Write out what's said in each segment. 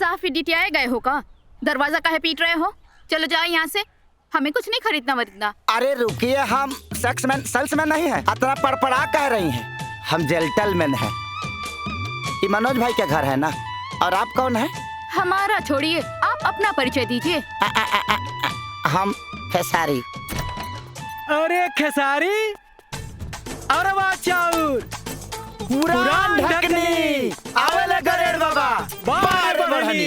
साफ इडियटियाए गए हो का? दरवाजा काहे पीट रहे हो? चलो जाओ यहाँ से, हमें कुछ नहीं खरीदना वरीदना। अरे रुकिए, हम सेल्समैन नहीं है। इतना पड़पड़ा कह रही हैं। हम जेंटलमैन हैं। ये मनोज भाई का घर है ना? और आप कौन है? हमारा छोड़िए, आप अपना परिचय दीजिए। हम खेसारी। अरे खेसारी, अरे वाह चाउर, पुरान ढकनी, आवेले गरेड़ बाबा, बाय बढ़नी।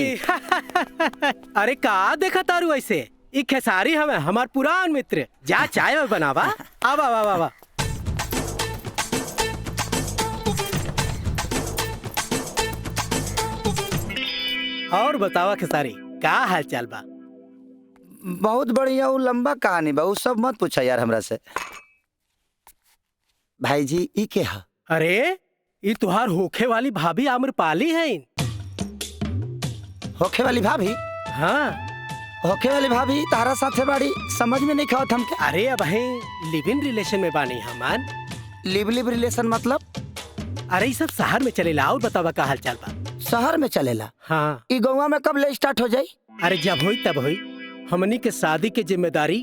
अरे का देखा तारू ऐसे? ई खेसारी हमें हमार पुरान मित्र। जा चाय बनावा। आवा आवा आवा। और बतावा खेसारी, का हाल चाल बा? बहुत बढ़िया। वो लंबा कहानी बा, वो सब मत पूछा यार हमरा से। भाई जी ई के है? अरे ई तुहार होखे वाली भाभी आम्रपाली है। होखे वाली भाभी? हाँ, होखे वाली भाभी तारा साथे बाड़ी, समझ में नहीं खावत हमके। अरे अब है लिव इन रिलेशन में बानी हमान। लिव रिलेशन मतलब? अरे ये सब शहर में चलेला। और बतावा का हाल चाल बा? शहर में चलेला? हाँ। ई गौवा में कब ले स्टार्ट हो जाई? अरे जब होई तब होई। हमनी के शादी के जिम्मेदारी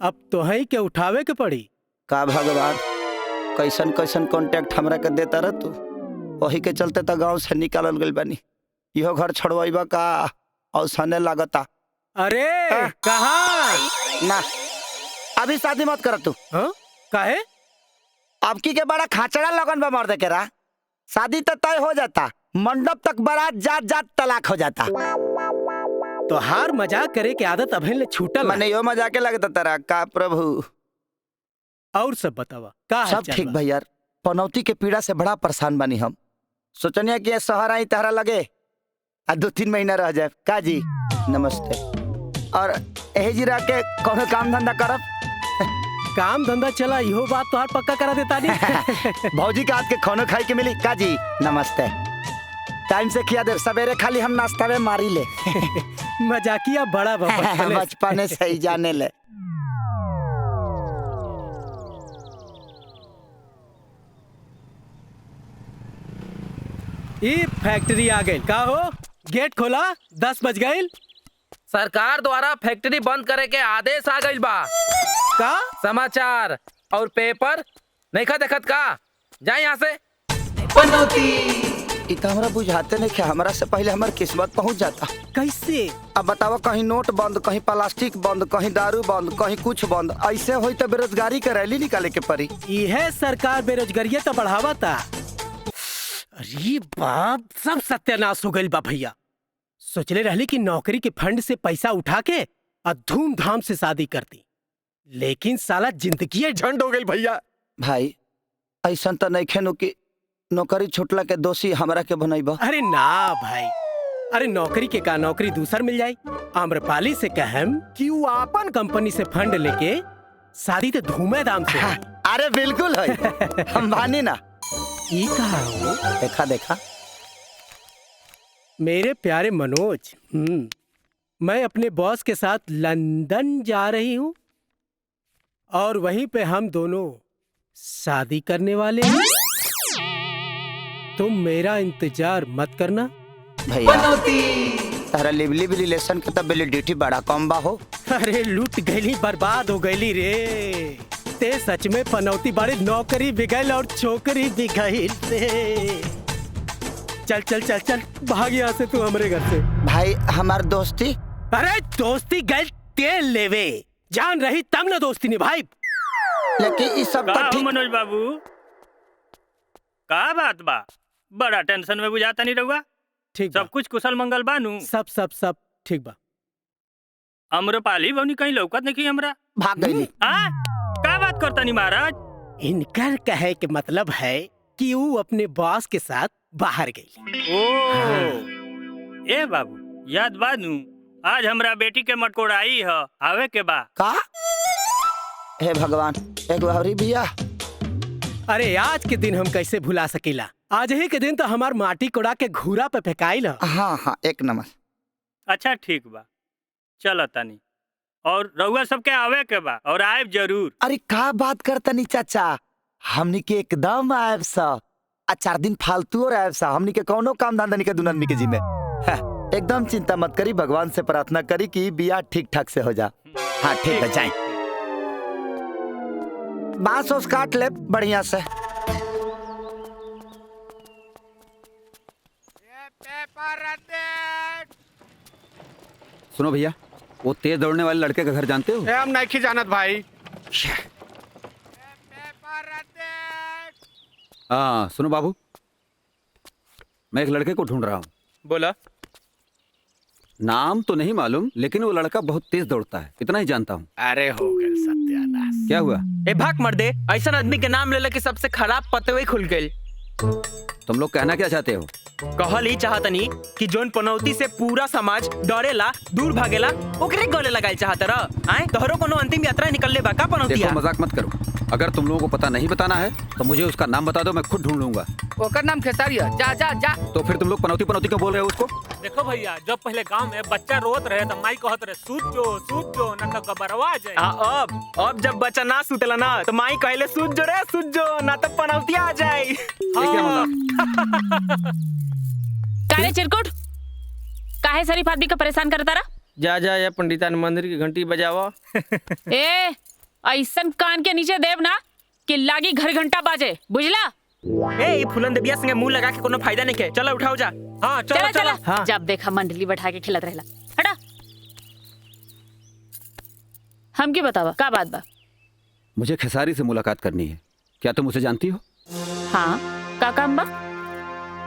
अब तो है के उठावे के पड़ी। का भगवान, कैसन कैसन कांटेक्ट हमरा के देता रह तू। वही के चलते तो गांव से निकालल गइल बानी। इहो घर छोड़वाइबा का? और सने लागता। अरे कहाँ? ना, अभी शादी मत कर तू। हाँ? काहे? अब की के बड़ा खाचड़ा लगन बा मर्द के रा। शादी तो तय हो जाता, मंडप तक बारात जात जात तलाक हो जाता। तो हार मजाक करे के आदत अभी ले छूटल। मने यो मजाके लगता तेरा का प्रभु। और सब बतावा का हाल सब चाल ठीक बा? भाई यार, पनौती के पीड़ा से बड़ा परेशान बनी हम। सोचनिया कि शहर आई तहरा लगे आ 2-3 महीना रह जाए का जी। नमस्ते। और एही जी रह के कोनो काम धंधा करब। काम धंधा चला, इहो बात तो हार पक्का करा देता नहीं। भौजी के हाथ के खानो खाई के मिली का जी। नमस्ते। टाइम से खिया दे, सवेरे खाली हम नाश्ता में मारी ले। मजाकिया बड़ा बचपने से ही जाने ले। ये फैक्ट्री आ गई का हो? गेट खोला, 10 बज गई। सरकार द्वारा फैक्ट्री बंद करे के आदेश आ गइल बा। का समाचार और पेपर नहीं खा देखत का? जाए यहाँ से। इ तो हमरा बुझाते नहीं कि हमरा से पहले हमार किस्मत पहुंच जाता। कैसे? अब बतावा, कहीं नोट बंद, कहीं प्लास्टिक बंद, कहीं दारू बंद, कहीं कुछ बंद। ऐसे होई तो बेरोजगारी के रैली निकाले के पड़ी। यह सरकार बेरोजगारी तो बढ़ावा था। अरे बाप, सब सत्यानाश हो गई बा भैया। सोचले रहली कि नौकरी के फंड से पैसा उठा के और धूमधाम से शादी करती, लेकिन साला जिंदगी झंड हो गई भैया। भाई ऐसा तो नहीं खेनु कि नौकरी छुटला के दोषी हमरा के बनैबा। अरे ना भाई, अरे नौकरी के का नौकरी दूसर मिल जाई। आम्रपाली से कहम कि वो अपन कंपनी से फंड लेके शादी तो धूमधाम से। अरे बिल्कुल है। हम भानी ना। ये कहा हो? देखा देखा। मेरे प्यारे मनोज, मैं अपने बॉस के साथ लंदन जा रही हूँ और वहीं पे हम दोनों शादी करने वाले हैं। तुम मेरा इंतजार मत करना भैया। तारा लिव रिलेशन के तब वैलिडिटी बड़ा कम बा हो। अरे लूट गईली, बर्बाद हो गईली रे। ते सच में पनौती बड़ी, नौकरी बिगल और छोकरी बिगल रे। चल चल चल चल, भाग यहाँ से तू हमारे घर से। भाई हमार दोस्ती। अरे दोस्ती गल तेल लेवे, जान रही तब ना दोस्ती निभाई। लेकिन इस सब का हो मनोज बाबू, का बात बा? बड़ा टेंशन में बुझाता नहीं रहुआ। ठीक सब कुछ कुशल मंगल बानू? सब ठीक बा। आम्रपाली बनी कहीं लौकत नहीं हमरा। भाग गई। का बात करता नहीं महाराज? इनकर कहे के मतलब है कि वो अपने बॉस के साथ बाहर गई। ए बाबू, याद बानू आज हमरा बेटी के मटकोड़ाई है, आवे के बा का? हे भगवान, एक बारी भैया। अरे आज के दिन हम कैसे भुला सकीला? आज ही के दिन तो हमार माटी कोड़ा के घूरा पे फेंकाइल। हाँ, एक नंबर। अच्छा ठीक बा, चल तानी। और रउआ सबके आवे के बा और आएब जरूर। अरे का बात करता नहीं चाचा, हमनी के एकदम आएब सा। 4 दिन फालतू और आएब सा। हमनी के कोनो काम धंधा नहीं के दुन आदमी के जिम्मे। एकदम चिंता मत करी, भगवान से प्रार्थना करी कि बिया ठीक ठाक से हो जा। हाँ ठीक है, जाए बांस उस काट ले बढ़िया से। सुनो भैया, वो तेज दौड़ने वाले लड़के का घर जानते हो? हम नहीं जानत भाई। हाँ सुनो बाबू, मैं एक लड़के को ढूंढ रहा हूँ। बोला। नाम तो नहीं मालूम, लेकिन वो लड़का बहुत तेज दौड़ता है, इतना ही जानता हूँ। अरे हो गए सत्यानाश। क्या हुआ? ए भाग मर दे, ऐसा आदमी के नाम ले के सबसे खराब पतवे खुल गए। तुम लोग कहना क्या चाहते हो? कहल ही चाहतनी कि जोन पनौती से पूरा समाज डरेला, दूर भागेला, ओकरे गले लगाए चाहत रह। आए तोहरो कोनो अंतिम यात्रा निकलले बा का पनौतिया? देखो मजाक मत करो, अगर तुम लोगों को पता नहीं बताना है तो मुझे उसका नाम बता दो, मैं खुद ढूंढ लूंगा। ओकर नाम खेसारी है। जा जा जा। तो फिर तुम लोग पनौती पनौती क्यों बोल रहे हो उसको? देखो भैया, जब पहले गांव में बच्चा रोत रहे तो माई कहत रहे सूत जो ना तो गबरवा आ जाए। अब जब बच्चा ना सुतेला ना तो माई कहले सूत जो ना तो पनौतिया आ जाए। ये क्या मजाक? काहे चिरकुट, काहे शरीफ आदमी का परेशान करता रहा? जा जा या पंडितान मंदिर की घंटी बजावा। ए ऐसन कान के नीचे देव ना कि लागी घर घंटा बाजे, बुझला? ए फुलन देविया संगे मुंह लगा के कोनो फायदा नहीं के। चलो उठाओ जा। हाँ चला चलो चला। हाँ। जब देखा मंडली बैठा के खिलत रहेला। हटा। हम की बतावा का बात बा? मुझे खेसारी से मुलाकात करनी है, क्या तुम उसे जानती हो? हाँ का काम बा?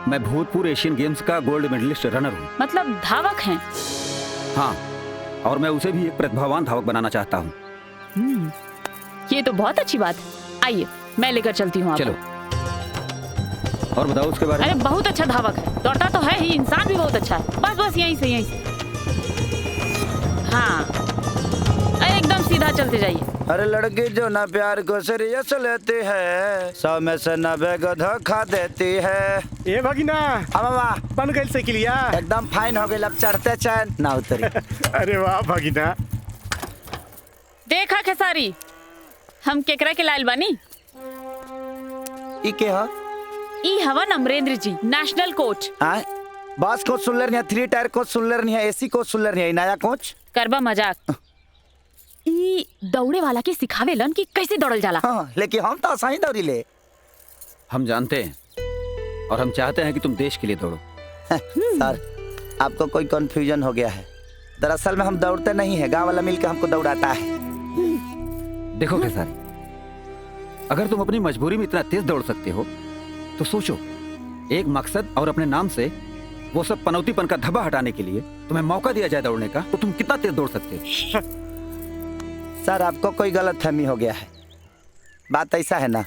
मैं भूतपूर्व एशियन गेम्स का गोल्ड मेडलिस्ट रनर हूँ। मतलब धावक हैं? हाँ, और मैं उसे भी एक प्रतिभावान धावक बनाना चाहता हूँ। ये तो बहुत अच्छी बात है। आइए मैं लेकर चलती हूँ आपको। चलो, और बताओ उसके बारे में। अरे बहुत अच्छा धावक है, दौड़ता तो है ही, इंसान भी बहुत अच्छा है। बस बस यहीं से। हाँ अरे एकदम सीधा चलते जाइए। अरे लड़की जो ना प्यार को सीरियस लेती है, 100 में से 90 को धोखा देती है। ए भगिना, वाह, बन गई साइकिलिया। एकदम फाइन हो गई, अब चढ़ते चैन ना उतरी। अरे वाह भगिना। देखा खेसारी, हम केकरा के लायल बानी? ई के हो? ई हवन अमरेंद्र जी, नेशनल कोच। आए बस कोच सुन ले, 3 टायर कोच सुन ले, एसी कोच सुन ले, नया कोच। करबा मजाक। ई दौड़े वाला के सिखावेलन कि कैसे दौड़ल जाला। हाँ, लेकिन हम तो सही दौड़ी ले। हम जानते हैं और हम चाहते हैं कि तुम देश के लिए दौड़ो। सर, आपको कोई कंफ्यूजन हो गया है। दरअसल में हम दौड़ते नहीं है, गांव वाला मिलकर हमको दौड़ाता है। देखो खेसारी, अगर तुम अपनी मजबूरी में इतना तेज दौड़ सकते हो तो सोचो, एक मकसद और अपने नाम से वो सब पनौतीपन का धब्बा हटाने के लिए तुम्हें मौका दिया जाए दौड़ने का, तो तुम कितना तेज दौड़ सकते हो? सर, आपको कोई गलतफहमी हो गया है। बात ऐसा है ना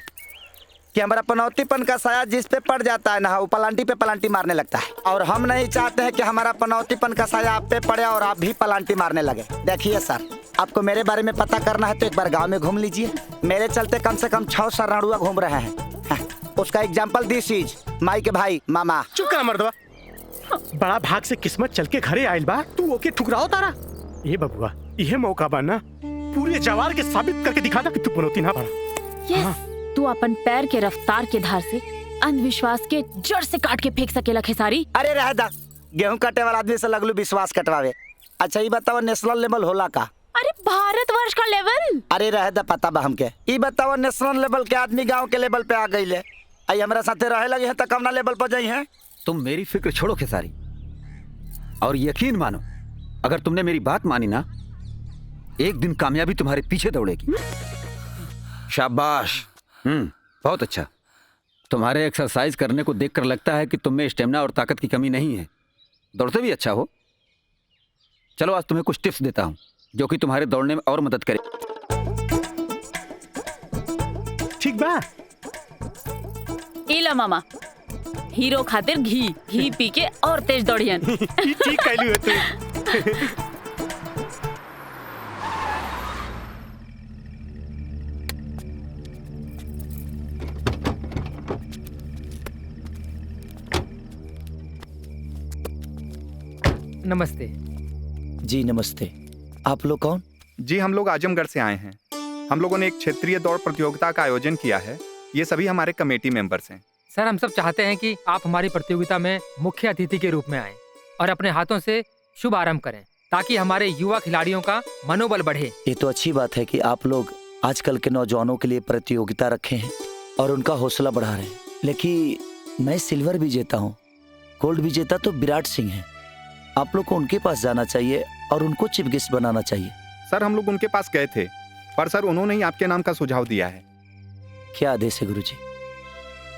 कि हमारा पनौतीपन का साया जिस पे पड़ जाता है ना, वो पलांटी पे पलांटी मारने लगता है। और हम नहीं चाहते हैं कि हमारा पनौतीपन का साया आप पे पड़े और आप भी पलांटी मारने लगे। देखिए सर, आपको मेरे बारे में पता करना है तो एक बार गांव में घूम लीजिए। मेरे चलते कम से कम 6 सरनाड़ुआ घूम रहे हैं। हाँ, उसका एग्जाम्पल दिस इज माई के भाई मामा। चुप कर मर्दवा। बड़ा भाग से किस्मत चल के घरे आयल बा, तू ओके ठुकराओ तारा। ये बबुआ, यह मौका बा ना, पूरे जवार के साबित करके दिखा दे कि तू पनौती ना पड़ा। यस, तू अपन पैर के रफ्तार के धार से अंधविश्वास के जड़ से काट के फेंक सकेला खेसारी। अरे रह दा, गेहूं काटे वाला आदमी से लगलू विश्वास कटवावे। अच्छा ये बताओ, नेशनल लेवल होला का? अरे भारतवर्ष का लेवल। अरे रह दा, पता बा हमके। ये बताओ, नेशनल लेवल के आदमी गांव के लेवल पे आ गई ले, आई हमारा साथे रहे लगे हैं तो कमना लेवल पर जाई है। तुम मेरी फिक्र छोड़ो खेसारी, और यकीन मानो, अगर तुमने मेरी बात मानी ना, एक दिन कामयाबी तुम्हारे पीछे दौड़ेगी। शाबाश। बहुत अच्छा। तुम्हारे एक्सरसाइज करने को देखकर लगता है कि तुम में स्टेमिना और ताकत की कमी नहीं है, दौड़ते भी अच्छा हो। चलो आज तुम्हें कुछ टिप्स देता हूँ जो कि तुम्हारे दौड़ने में और मदद करे। ठीक बा। इला मामा, हीरो खातिर घी पी के और तेज दौड़ियन। ठीक कहलू है तू। नमस्ते जी। नमस्ते। आप लोग कौन? जी, हम लोग आजमगढ़ से आए हैं। हम लोगों ने एक क्षेत्रीय दौड़ प्रतियोगिता का आयोजन किया है। ये सभी हमारे कमेटी मेंबर्स हैं। सर, हम सब चाहते हैं कि आप हमारी प्रतियोगिता में मुख्य अतिथि के रूप में आएं। और अपने हाथों से शुभ आरंभ करें ताकि हमारे युवा खिलाड़ियों का मनोबल बढ़े। ये तो अच्छी बात है कि आप लोग आजकल के नौजवानों के लिए प्रतियोगिता रखे हैं और उनका हौसला बढ़ा रहे हैं। लेकिन मैं सिल्वर विजेता हूँ, गोल्ड विजेता तो विराट सिंह है। आप लोग को उनके पास जाना चाहिए और उनको चीफ गेस्ट बनाना चाहिए। सर हम लोग उनके पास गए थे, पर सर उन्होंने ही आपके नाम का सुझाव दिया है। क्या आदेश है गुरुजी?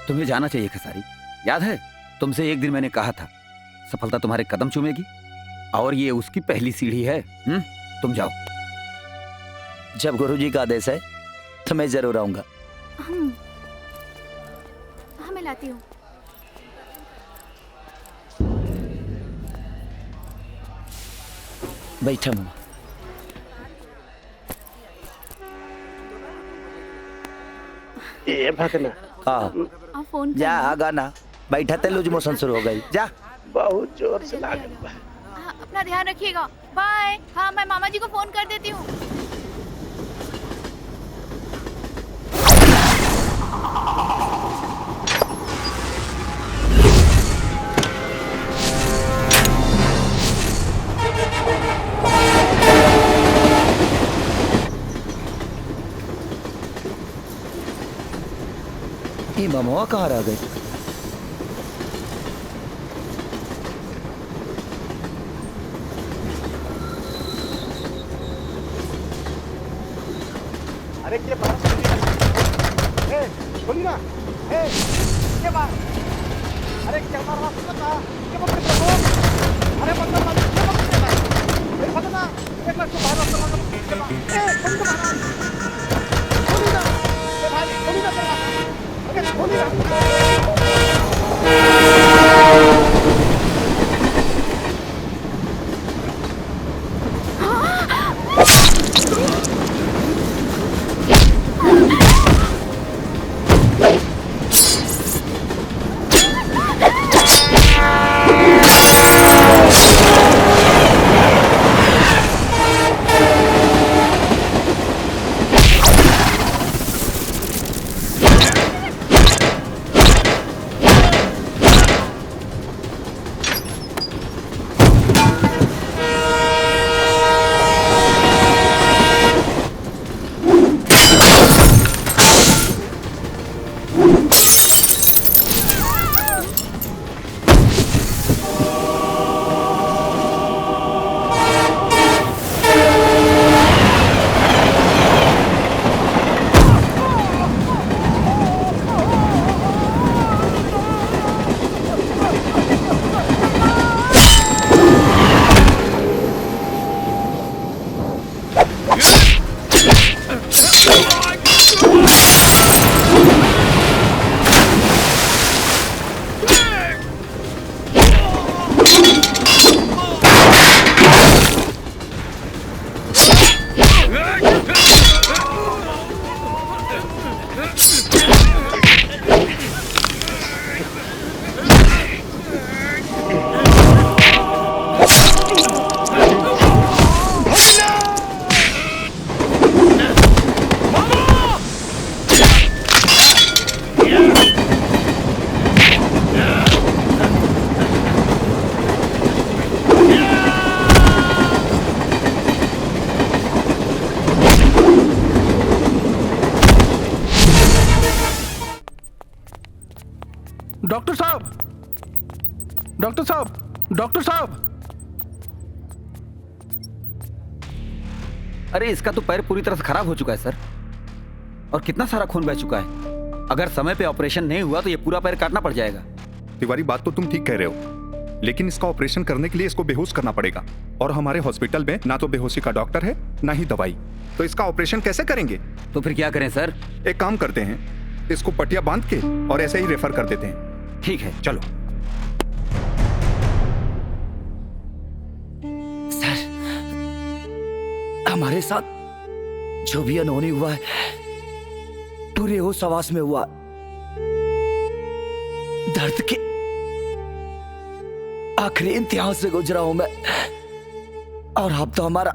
तुम्हें जाना चाहिए खेसारी। याद है तुमसे एक दिन मैंने कहा था सफलता तुम्हारे कदम चूमेगी, और ये उसकी पहली सीढ़ी है। तुम जाओ। जब गुरुजी का आदेश है तो मैं जरूर आऊंगा। मैं लाती हूँ। बैठा मामा। ए भगना आप फोन जा आगा ना, बैठा ते लूज मोशन शुरू हो गई। जा। बहुत जोर से लागल बा। अपना ध्यान रखिएगा। बाय। हाँ, मैं मामा जी को फोन कर देती हूँ। ये मामा कहाँ रह गए? अरे क्या बात है? बोली ना। क्या बात? अरे क्या मार रहा था? क्या बात कर रहे हो? अरे मतलब क्या बात कर रहा है? मेरे पता ना एक लाख तो बाहर रखा था। बोली तो बाहर। बोली ना। ए भाई बोली ना तेरा। अरे बोली ना। डॉक्टर साहब, डॉक्टर साहब, डॉक्टर साहब। अरे इसका तो पैर पूरी तरह से खराब हो चुका है सर, और कितना सारा खून बह चुका है। अगर समय पे ऑपरेशन नहीं हुआ तो ये पूरा पैर काटना पड़ जाएगा। तिवारी बात तो तुम ठीक कह रहे हो, लेकिन इसका ऑपरेशन करने के लिए इसको बेहोश करना पड़ेगा, और हमारे हॉस्पिटल में ना तो बेहोशी का डॉक्टर है ना ही दवाई, तो इसका ऑपरेशन कैसे करेंगे? तो फिर क्या करें सर? एक काम करते हैं, इसको पट्टियां बांध के और ऐसे ही रेफर कर देते हैं। ठीक है चलो। सर, हमारे साथ जो भी अनहोनी हुआ है पूरे होश आवास में हुआ। दर्द के आखिरी इम्तिहान से गुजरा हूं मैं, और आप तो हमारा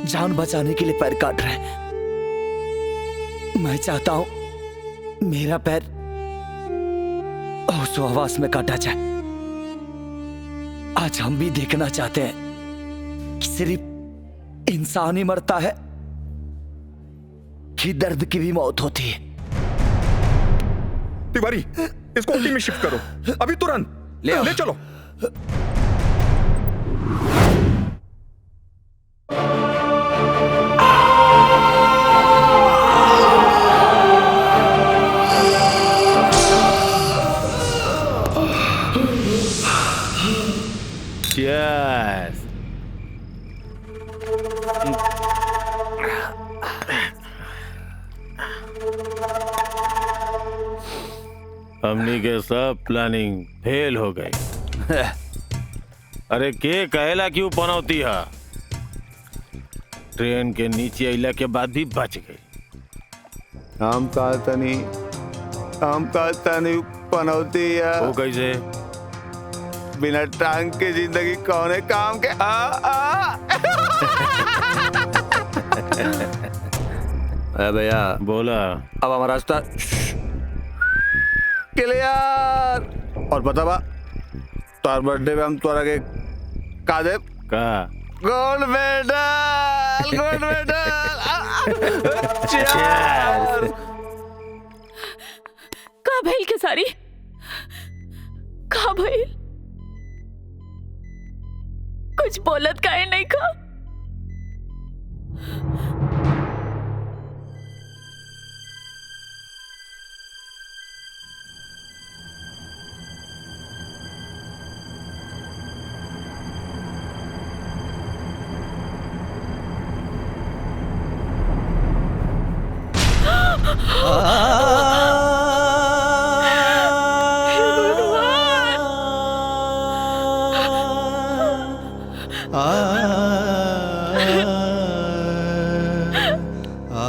जान बचाने के लिए पैर काट रहे हैं। मैं चाहता हूं मेरा पैर होश आवास में काटा जाए। आज हम भी देखना चाहते हैं कि सिर्फ इंसान ही मरता है कि दर्द की भी मौत होती है। तिवारी, इसको ओटी में शिफ्ट करो अभी तुरंत। ले चलो। Yes. हमनी के सब प्लानिंग फेल हो गई। अरे के कहेला क्यों पनौती है? ट्रेन के नीचे अइला के बाद भी बच गई। हम कहता नहीं पनौती है। वो कैसे? बिना टांग के जिंदगी कौने काम के। भैया बोला। अब हमारा रास्ता क्लियर। और बता बा तोर बर्थडे में हम तोरा के का दे? का गोल्ड मेडल। Gold medal. का भइल के सारी? का भइल? कुछ बोलत काहे नहीं का?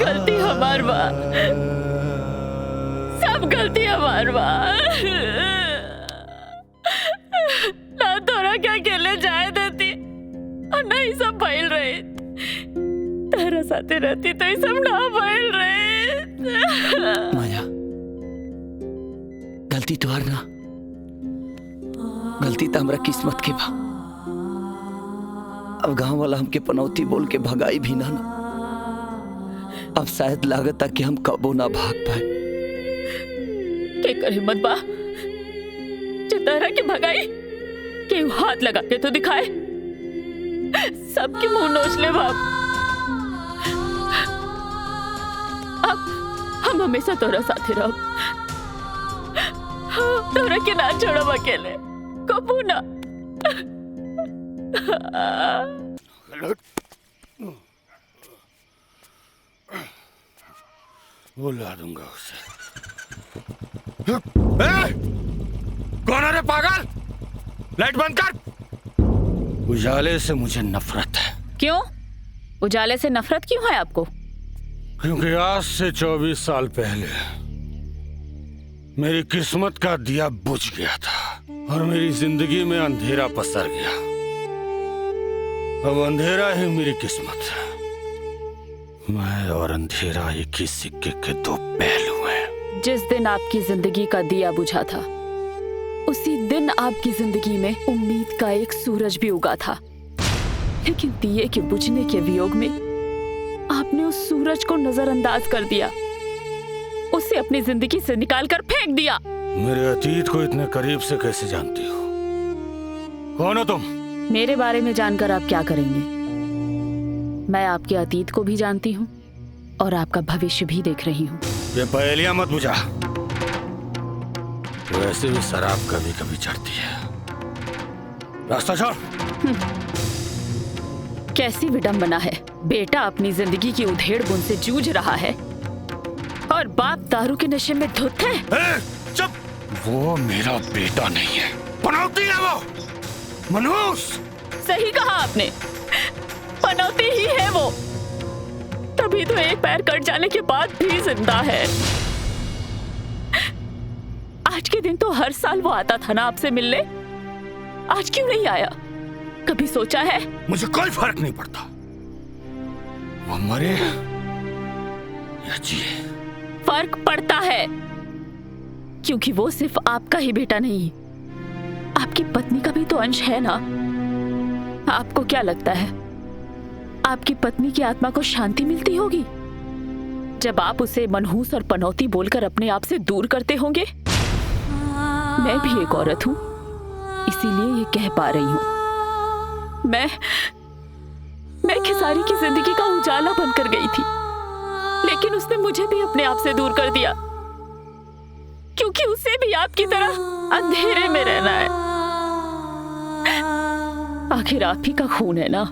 गलती हमार बा, सब गलती हमार बा। ना तोरा क्या अकेले जाए देती और ना ही सब भइल रहे। तेरा साथे रहती तो ये सब ना भइल रहे। माया, गलती तुहार ना, गलती तो हमरा किस्मत के बा। अब गांव वाला हमके पनौती बोल के भगाई भी ना। अब शायद लागत कि हम कबो ना भाग पाए। के कर हिम्मत बा जो तरह के भगाई के हाथ लगा के तो दिखाए। सबके मुंह नोच ले बाप। अब हम हमेशा तोरा साथे रहो, तोरा के ना छोड़ो अकेले कबू ना। बुला दूंगा उसे। कौन है रे पागल? लाइट बंद कर। उजाले से मुझे नफरत है। क्यों? उजाले से नफरत क्यों है आपको? क्योंकि आज से 24 साल पहले मेरी किस्मत का दिया बुझ गया था और मेरी जिंदगी में अंधेरा पसर गया। अब अंधेरा ही मेरी किस्मत है। मैं और अंधेरा एक ही सिक्के के दो पहलू हैं। जिस दिन आपकी जिंदगी का दिया बुझा था उसी दिन आपकी जिंदगी में उम्मीद का एक सूरज भी उगा था। लेकिन दिए के बुझने के वियोग में आपने उस सूरज को नजरअंदाज कर दिया, उसे अपनी जिंदगी से निकालकर फेंक दिया। मेरे अतीत को इतने करीब से कैसे जानती हो? कौन हो तुम? मेरे बारे में जानकर आप क्या करेंगे? मैं आपके अतीत को भी जानती हूँ और आपका भविष्य भी देख रही हूँ। ये पहेलियां मत बुझा। वैसे भी शराब कभी कभी चढ़ती है। रास्ता छोड़। कैसी विडंबना है, बेटा अपनी जिंदगी की उधेड़ बुन से जूझ रहा है और बाप दारू के नशे में धुत है। चुप। वो मेरा बेटा नहीं है, पनौती है वो। मनुष्य। सही कहा आपने, पनौती ही है वो। तभी तो एक पैर कट जाने के बाद भी जिंदा है। आज के दिन तो हर साल वो आता था ना आपसे मिलने, आज क्यों नहीं आया? कभी सोचा है? मुझे कोई फर्क नहीं पड़ता वो मरे या जिए। फर्क पड़ता है, क्योंकि वो सिर्फ आपका ही बेटा नहीं, आपकी पत्नी का भी तो अंश है ना। आपको क्या लगता है आपकी पत्नी की आत्मा को शांति मिलती होगी जब आप उसे मनहूस और पनौती बोलकर अपने आप से दूर करते होंगे? मैं भी एक औरत हूं, इसीलिए ये कह पा रही हूं। मैं खेसारी की जिंदगी का उजाला बनकर गई थी, लेकिन उसने मुझे भी अपने आप से दूर कर दिया, क्योंकि उसे भी आपकी तरह अंधेरे में रहना है। आखिर आप ही का खून है ना।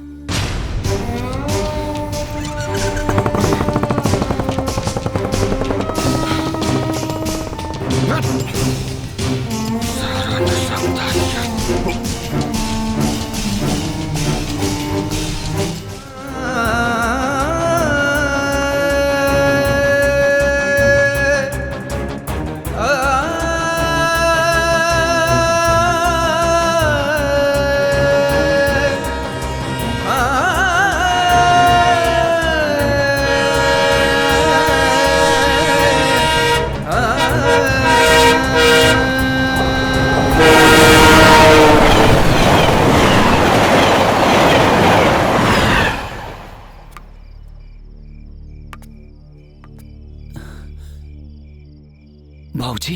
भाऊजी,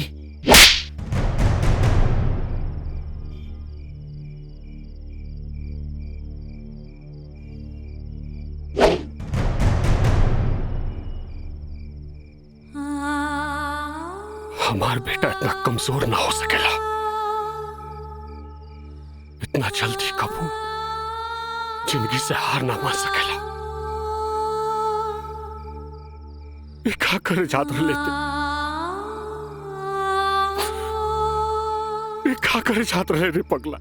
हमार बेटा इतना कमजोर ना हो सकेला। इतना जल्दी कबू जिंदगी से हार ना मान सकेला। ये का करे जात लेते, ये का करे जात रहे रे पगला।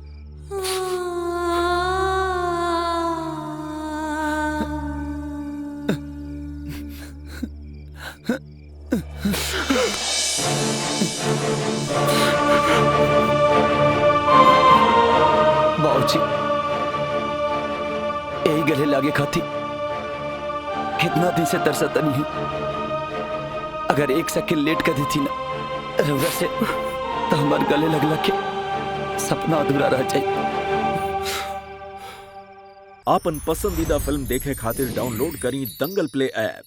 बाबूजी, यही गले लागे खाती कितना दिन से तरसता नहीं। अगर एक सेकंड लेट कर दी थी ना रउरा से, तो हमारे गले लगला के सपना अधूरा रह जाए। आपन पसंदीदा फिल्म देखे खातिर डाउनलोड करी दंगल प्ले ऐप।